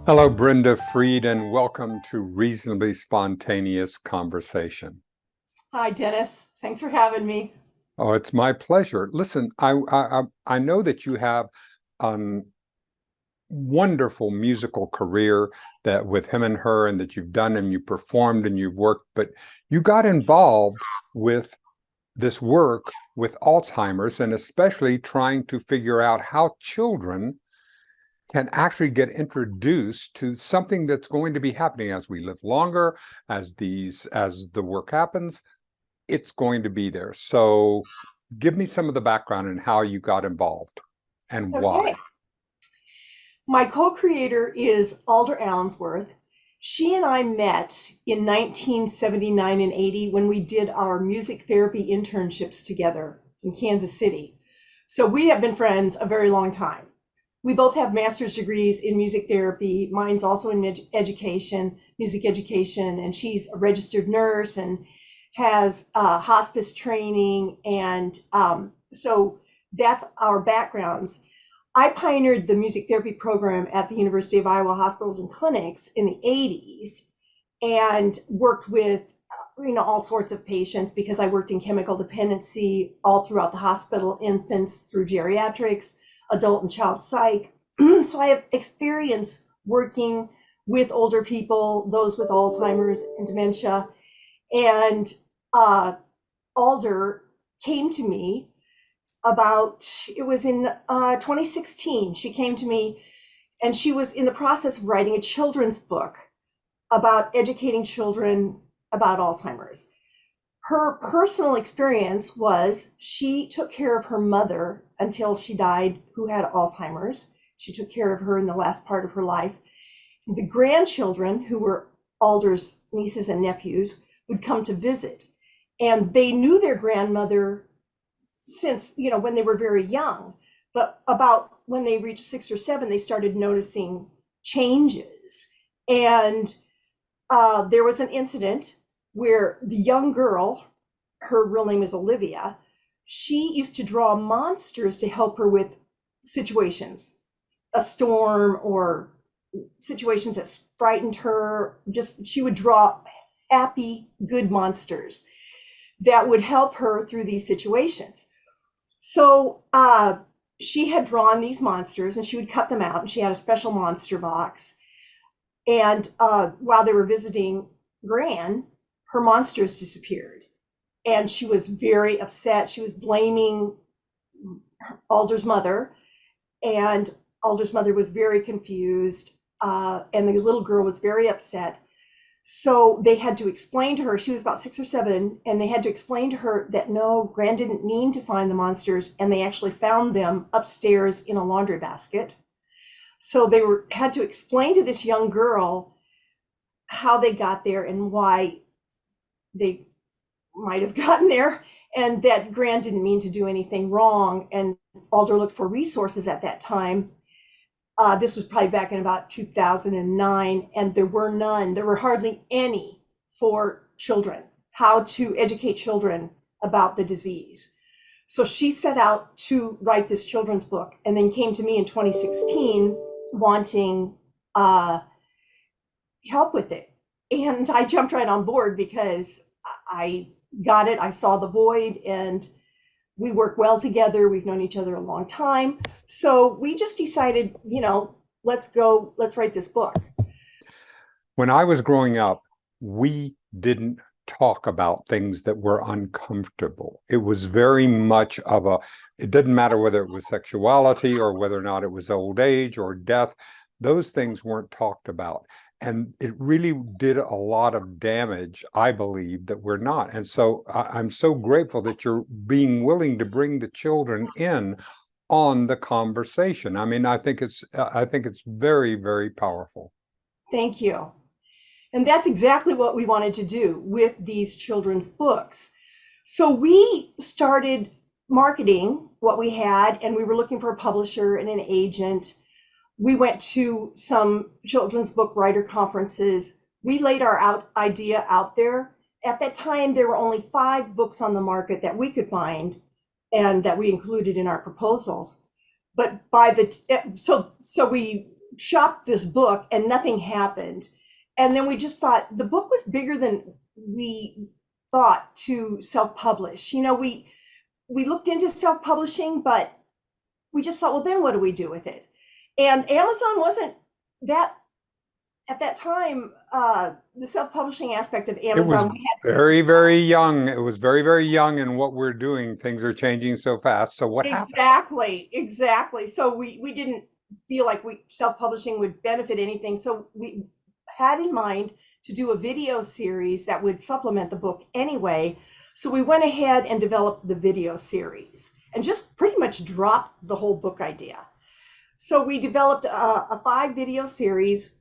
Hello, Brenda Freed, and welcome to Reasonably Spontaneous Conversation. Hi, Dennis. Thanks for having me. Oh, it's my pleasure. Listen, I know that you have a wonderful musical career that with him and her, and that you've done and you performed and you've worked, but you got involved with this work with Alzheimer's, and especially trying to figure out how children can actually get introduced to something that's going to be happening as we live longer, as the work happens, it's going to be there. So give me some of the background and how you got involved and Okay. why. My co-creator is Alder Allensworth. She and I met in 1979 and 80 when we did our music therapy internships together in Kansas City. So we have been friends a very long time. We both have master's degrees in music therapy. Mine's also in education, music education, and she's a registered nurse and has hospice training. And so that's our backgrounds. I pioneered the music therapy program at the University of Iowa Hospitals and Clinics in the 80s and worked with all sorts of patients because I worked in chemical dependency all throughout the hospital, infants through geriatrics, adult and child psych. So I have experience working with older people, those with Alzheimer's and dementia. And Alder came to me it was in 2016. She came to me and she was in the process of writing a children's book about educating children about Alzheimer's. Her personal experience was she took care of her mother until she died, who had Alzheimer's. She took care of her in the last part of her life. The grandchildren, who were Alder's nieces and nephews, would come to visit. And they knew their grandmother since, when they were very young. But about when they reached 6 or 7, they started noticing changes. And there was an incident where the young girl, her real name is Olivia, she used to draw monsters to help her with situations, a storm or situations that frightened her. Just she would draw happy, good monsters that would help her through these situations. So she had drawn these monsters and she would cut them out, and she had a special monster box. And while they were visiting Gran, her monsters disappeared. And she was very upset. She was blaming Alder's mother, and Alder's mother was very confused. And the little girl was very upset. So they had to explain to her, she was about 6 or 7, and they had to explain to her that no, Gran didn't mean to find the monsters, and they actually found them upstairs in a laundry basket. So they had to explain to this young girl how they got there and why they might have gotten there, and that Gran didn't mean to do anything wrong. And Alder looked for resources at that time. This was probably back in about 2009, and there were none. There were hardly any for children, how to educate children about the disease. So she set out to write this children's book, and then came to me in 2016 wanting help with it. And I jumped right on board because I got it. I saw the void, and we work well together. We've known each other a long time. So we just decided, let's write this book. When I was growing up, we didn't talk about things that were uncomfortable. It was very much it didn't matter whether it was sexuality or whether or not it was old age or death. Those things weren't talked about. And it really did a lot of damage, I believe, that we're not. And so I'm so grateful that you're being willing to bring the children in on the conversation. I mean, I think it's very, very powerful. Thank you. And that's exactly what we wanted to do with these children's books. So we started marketing what we had, and we were looking for a publisher and an agent. We went to some children's book writer conferences. We laid our idea out there. At that time, there were only 5 books on the market that we could find and that we included in our proposals. But so we shopped this book and nothing happened. And then we just thought the book was bigger than we thought to self-publish. You know, we looked into self-publishing, but we just thought, well, then what do we do with it? And Amazon wasn't that at that time. The self-publishing aspect of Amazon, very, very young. It was very, very young in what we're doing. Things are changing so fast. So what happened? Exactly. So we didn't feel like self-publishing would benefit anything. So we had in mind to do a video series that would supplement the book anyway. So we went ahead and developed the video series and just pretty much dropped the whole book idea. So we developed a 5-video series.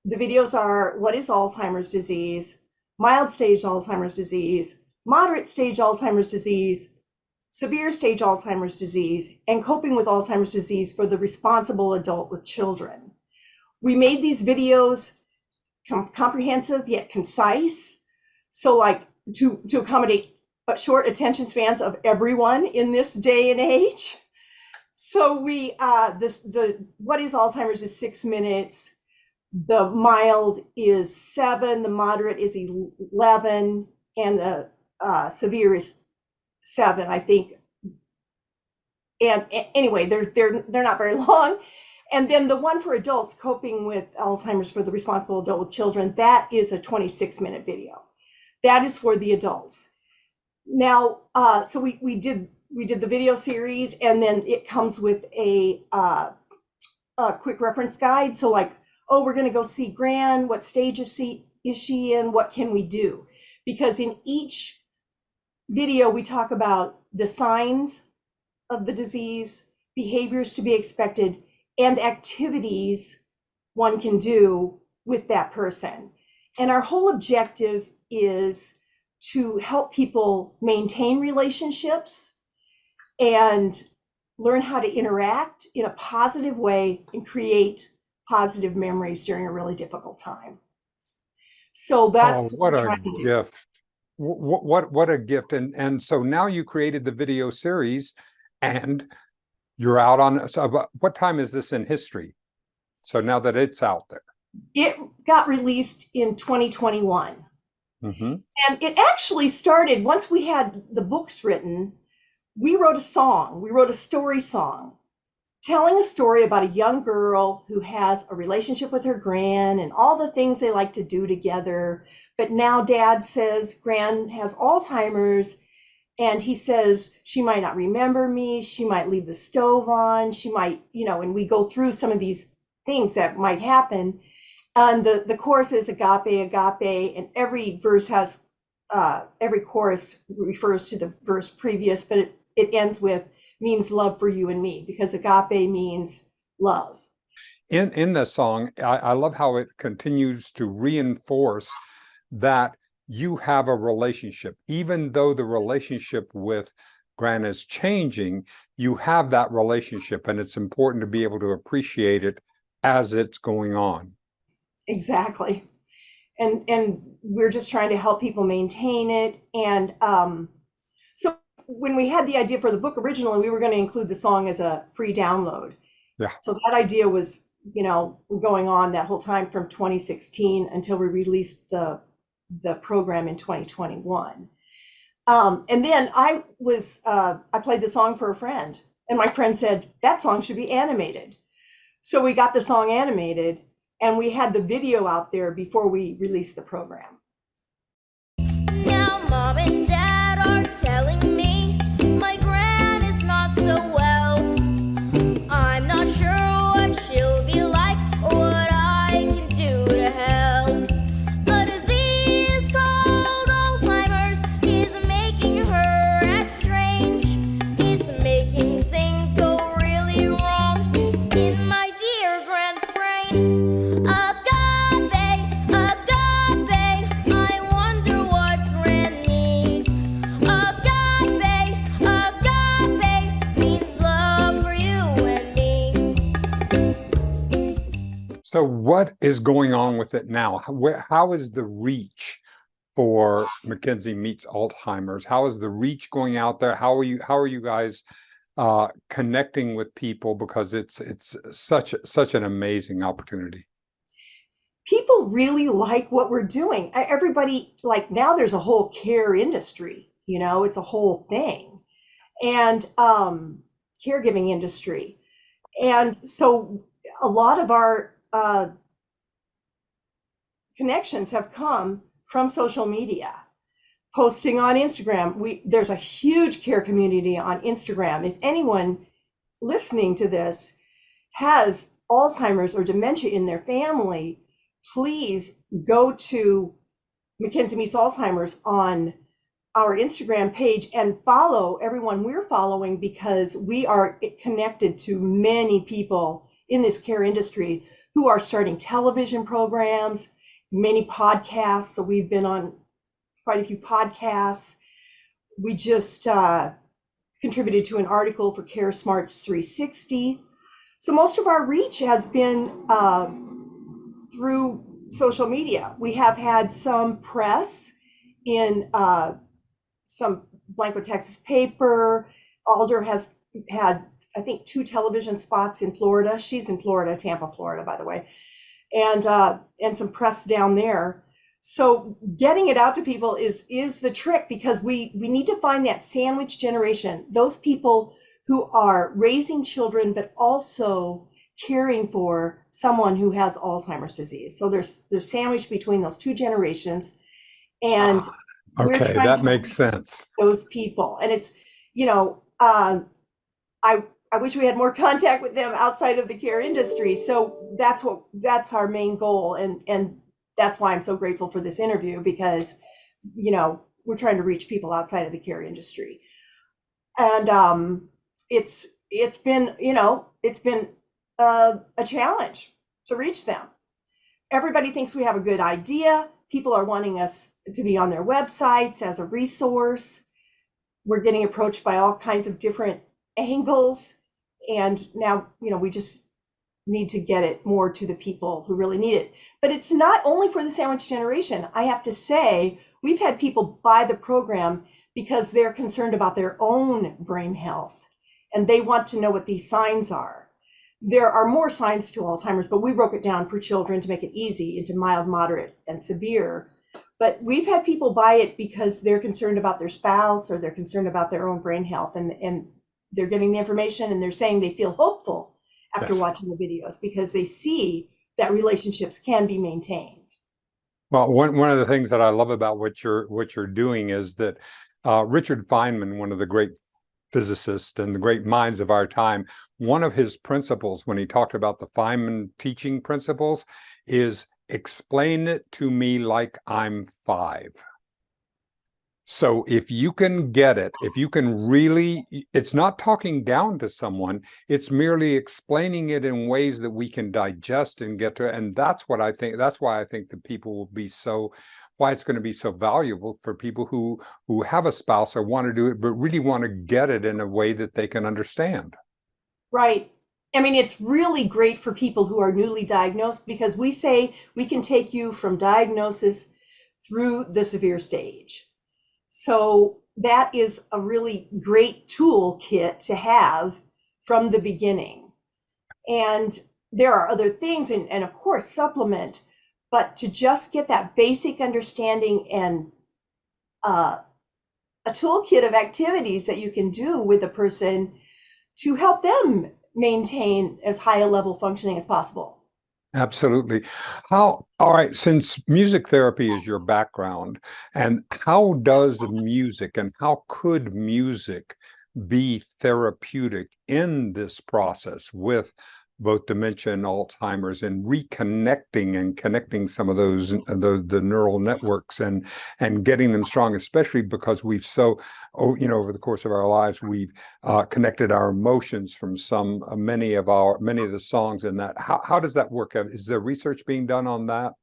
The videos are: what is Alzheimer's disease, mild stage Alzheimer's disease, moderate stage Alzheimer's disease, severe stage Alzheimer's disease, and coping with Alzheimer's disease for the responsible adult with children. We made these videos comprehensive yet concise, so like to accommodate short attention spans of everyone in this day and age. So we the what is Alzheimer's is 6 minutes. The mild is 7, the moderate is 11, and the severe is 7, I think. And anyway, they're not very long. And then the one for adults, coping with Alzheimer's for the responsible adult with children, that is a 26-minute video. That is for the adults. Now, so we did the video series, and then it comes with a quick reference guide. So like, oh, we're going to go see Gran. What stage is she in? What can we do? Because in each video, we talk about the signs of the disease, behaviors to be expected, and activities one can do with that person. And our whole objective is to help people maintain relationships and learn how to interact in a positive way and create positive memories during a really difficult time. So that's what a gift. What a gift. And so now you created the video series and you're out on, so what time is this in history? So now that it's out there. It got released in 2021. Mm-hmm. And it actually started, once we had the books written, we wrote a song. We wrote a story song telling a story about a young girl who has a relationship with her gran and all the things they like to do together. But now dad says gran has Alzheimer's, and he says she might not remember me, she might leave the stove on, she might, and we go through some of these things that might happen. And the chorus is agape, agape, and every verse has, every chorus refers to the verse previous, but it ends with means love for you and me, because agape means love. In the song, I love how it continues to reinforce that you have a relationship. Even though the relationship with Gran is changing, you have that relationship, and it's important to be able to appreciate it as it's going on. Exactly. And we're just trying to help people maintain it. And so when we had the idea for the book originally, we were going to include the song as a free download. Yeah. So that idea was, going on that whole time from 2016 until we released the program in 2021. And then I played the song for a friend, and my friend said, that song should be animated. So we got the song animated, and we had the video out there before we released the program. Now mom and dad are telling me my gran is not so well. I'm not sure what she'll be like or what I can do to help. A disease called Alzheimer's is making her act strange. It's making things go really wrong in my dear gran's brain. Agape, agape, I wonder what gran needs. Agape, agape, means love for you and me. So what is going on with it now? How is the reach for Mackenzie Meets Alzheimer's? How is the reach going out there? How are you guys connecting with people, because it's such an amazing opportunity. People really like what we're doing. Everybody, like, now there's a whole care industry, it's a whole thing. And caregiving industry. And so a lot of our connections have come from social media, posting on Instagram. There's a huge care community on Instagram. If anyone listening to this has Alzheimer's or dementia in their family, please go to Mackenzie Meets Alzheimer's on our Instagram page and follow everyone we're following, because we are connected to many people in this care industry who are starting television programs, many podcasts. So we've been on quite a few podcasts. We just contributed to an article for Care Smarts 360. So most of our reach has been through social media. We have had some press in some Blanco, Texas paper. Alder has had, I think, 2 television spots in Florida. She's in Florida, Tampa, Florida, by the way, and some press down there. So getting it out to people is the trick, because we need to find that sandwich generation, those people who are raising children but also caring for someone who has Alzheimer's disease. So there's sandwiched between those 2 generations, and okay, that makes sense. Those people, and it's, I wish we had more contact with them outside of the care industry. So that's our main goal, and that's why I'm so grateful for this interview, because we're trying to reach people outside of the care industry, and it's been a challenge to reach them. Everybody thinks we have a good idea. People are wanting us to be on their websites as a resource. We're getting approached by all kinds of different angles. And now, we just need to get it more to the people who really need it. But it's not only for the sandwich generation. I have to say, we've had people buy the program because they're concerned about their own brain health, and they want to know what these signs are. There are more signs to Alzheimer's, but we broke it down for children to make it easy into mild, moderate, and severe. But we've had people buy it because they're concerned about their spouse, or they're concerned about their own brain health, and they're getting the information, and they're saying they feel hopeful after watching the videos, because they see that relationships can be maintained. Well, one of the things that I love about what you're doing is that Richard Feynman, one of the great physicists and the great minds of our time, one of his principles when he talked about the Feynman teaching principles is explain it to me like I'm 5. So if you can get it, if you can really, it's not talking down to someone, it's merely explaining it in ways that we can digest and get to it. And that's what I think, that's why I think that people will be why it's going to be so valuable for people who have a spouse or want to do it, but really want to get it in a way that they can understand. Right. I mean, it's really great for people who are newly diagnosed, because we say we can take you from diagnosis through the severe stage. So that is a really great toolkit to have from the beginning. And there are other things, and of course supplement, but to just get that basic understanding and a toolkit of activities that you can do with a person to help them maintain as high a level functioning as possible. Absolutely. All right, since music therapy is your background, and how does the music and how could music be therapeutic in this process with both dementia and Alzheimer's, and reconnecting and connecting some of those the neural networks and getting them strong, especially because we've over the course of our lives we've connected our emotions from many of the songs in that. How does that work? Is there research being done on that?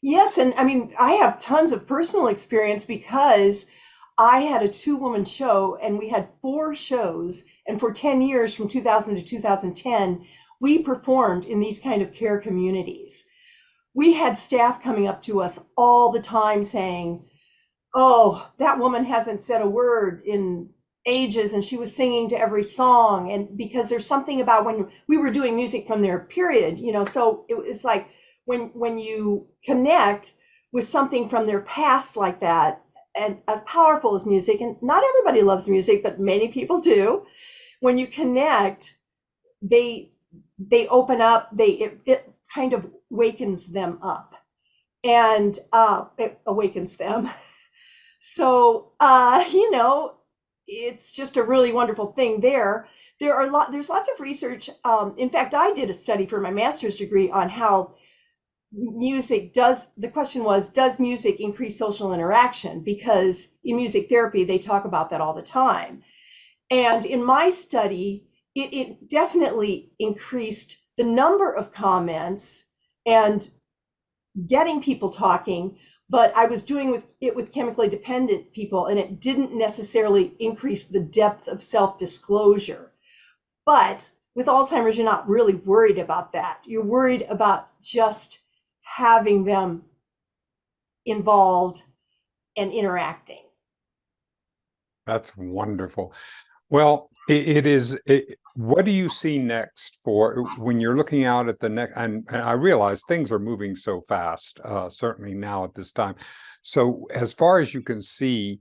Yes, and I mean, I have tons of personal experience, because I had a 2-woman show, and we had 4 shows, and for 10 years, from 2000 to 2010, we performed in these kind of care communities. We had staff coming up to us all the time saying, "Oh, that woman hasn't said a word in ages, and she was singing to every song. And because there's something about when we were doing music from their period, so it was like when you connect with something from their past like that, and as powerful as music, and not everybody loves music, but many people do, when you connect, they open up, it kind of wakens them up, and it awakens them. So it's just a really wonderful thing there. There's lots of research. In fact, I did a study for my master's degree on how the question was, does music increase social interaction? Because in music therapy, they talk about that all the time. And in my study, it definitely increased the number of comments and getting people talking, but I was doing it with chemically dependent people, and it didn't necessarily increase the depth of self-disclosure. But with Alzheimer's, you're not really worried about that. You're worried about just having them involved and interacting. That's wonderful. Well, what do you see next for when you're looking out at the next? And I realize things are moving so fast, certainly now at this time. So as far as you can see,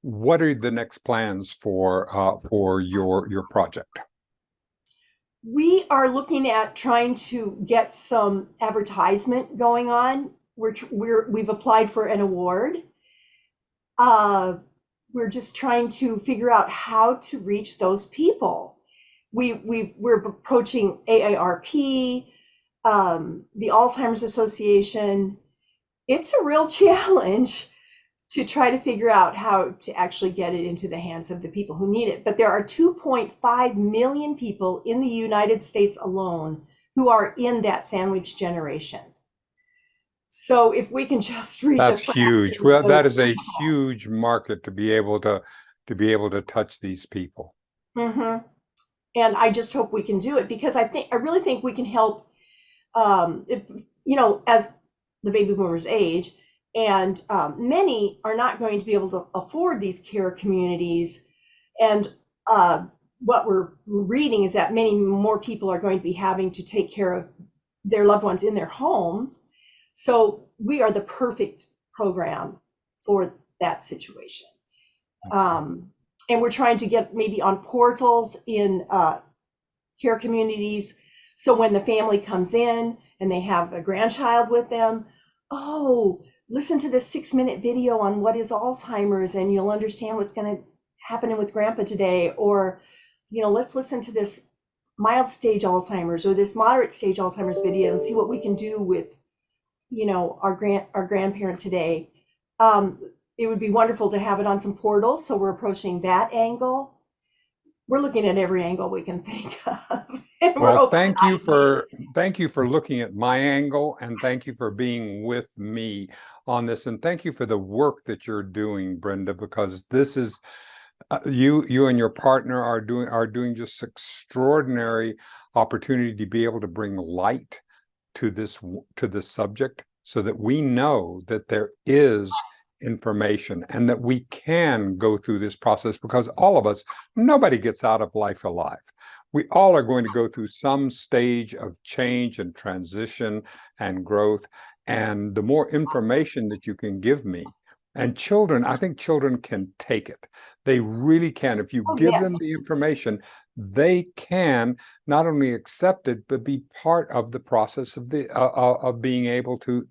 what are the next plans for your project? We are looking at trying to get some advertisement going on. We've applied for an award. We're just trying to figure out how to reach those people. We're approaching AARP, the Alzheimer's Association. It's a real challenge to try to figure out how to actually get it into the hands of the people who need it. But there are 2.5 million people in the United States alone who are in that sandwich generation. So if we can just reach That's huge. Well, that is a huge market to be able to touch these people. Mm-hmm. And I just hope we can do it, because I really think we can help, as the baby boomers age, and many are not going to be able to afford these care communities. And what we're reading is that many more people are going to be having to take care of their loved ones in their homes. So we are the perfect program for that situation. And we're trying to get maybe on portals in care communities. So when the family comes in and they have a grandchild with them, listen to this 6-minute video on what is Alzheimer's, and you'll understand what's going to happen with grandpa today. Or, let's listen to this mild stage Alzheimer's or this moderate stage Alzheimer's video and see what we can do with, our grandparent today. It would be wonderful to have it on some portals. So we're approaching that angle. We're looking at every angle we can think of. Well, thank you for looking at my angle, and thank you for being with me on this, and thank you for the work that you're doing, Brenda, because this is you and your partner are doing just extraordinary opportunity to be able to bring light to this subject, so that we know that there is information and that we can go through this process, because all of us, nobody gets out of life alive. We all are going to go through some stage of change and transition and growth. And the more information that you can give me, and children, I think children can take it. They really can. If you give them the information, they can not only accept it, but be part of the process of being able to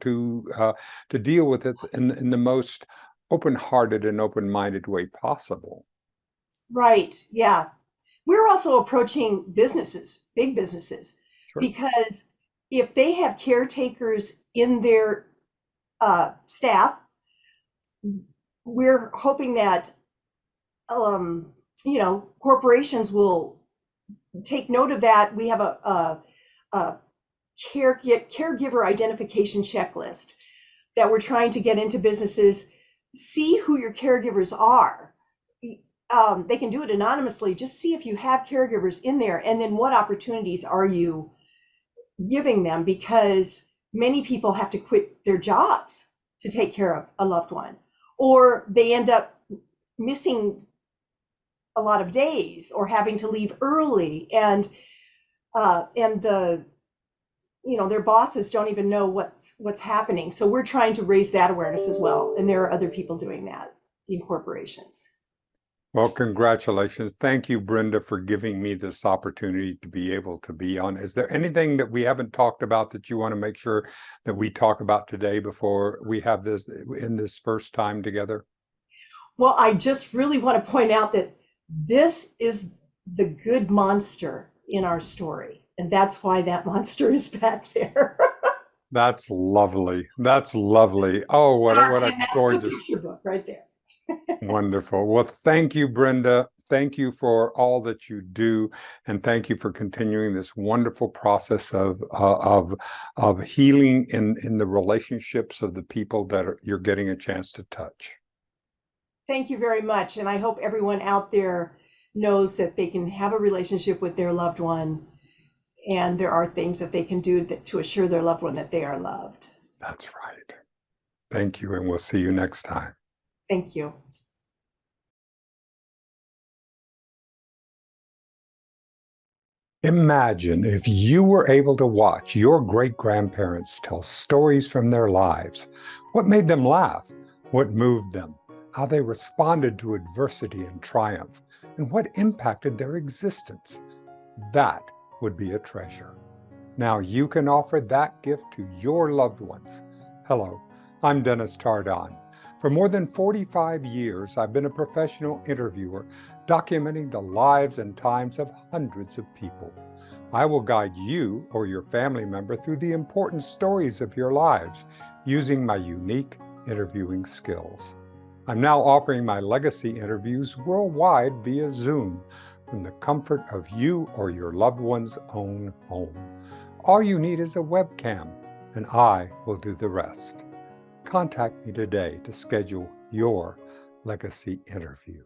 deal with it in the most open-hearted and open-minded way possible. Right. Yeah. We're also approaching businesses, big businesses, Sure. Because if they have caretakers in their staff, we're hoping that corporations will take note of that. We have a caregiver identification checklist that we're trying to get into businesses. See who your caregivers are. They can do it anonymously. Just see if you have caregivers in there, and then what opportunities are you giving them, because many people have to quit their jobs to take care of a loved one, or they end up missing a lot of days or having to leave early, and the their bosses don't even know what's happening. So we're trying to raise that awareness as well, and there are other people doing that in corporations. Well, congratulations. Thank you, Brenda, for giving me this opportunity to be able to be on. Is there anything that we haven't talked about that you want to make sure that we talk about today before we have this in this first time together? Well, I just really want to point out that this is the good monster in our story, and that's why that monster is back there. That's lovely. That's lovely. Oh, what a And that's gorgeous, the picture book right there. wonderful. Well, thank you, Brenda. Thank you for all that you do, and thank you for continuing this wonderful process of healing in the relationships of the people that you're getting a chance to touch. Thank you very much, and I hope everyone out there knows that they can have a relationship with their loved one, and there are things that they can do to assure their loved one that they are loved. That's right. Thank you, and we'll see you next time. Thank you. Imagine if you were able to watch your great-grandparents tell stories from their lives. What made them laugh? What moved them? How they responded to adversity and triumph? And what impacted their existence? That would be a treasure. Now you can offer that gift to your loved ones. Hello, I'm Dennis Tardan. For more than 45 years, I've been a professional interviewer documenting the lives and times of hundreds of people. I will guide you or your family member through the important stories of your lives using my unique interviewing skills. I'm now offering my legacy interviews worldwide via Zoom from the comfort of you or your loved one's own home. All you need is a webcam, and I will do the rest. Contact me today to schedule your legacy interview.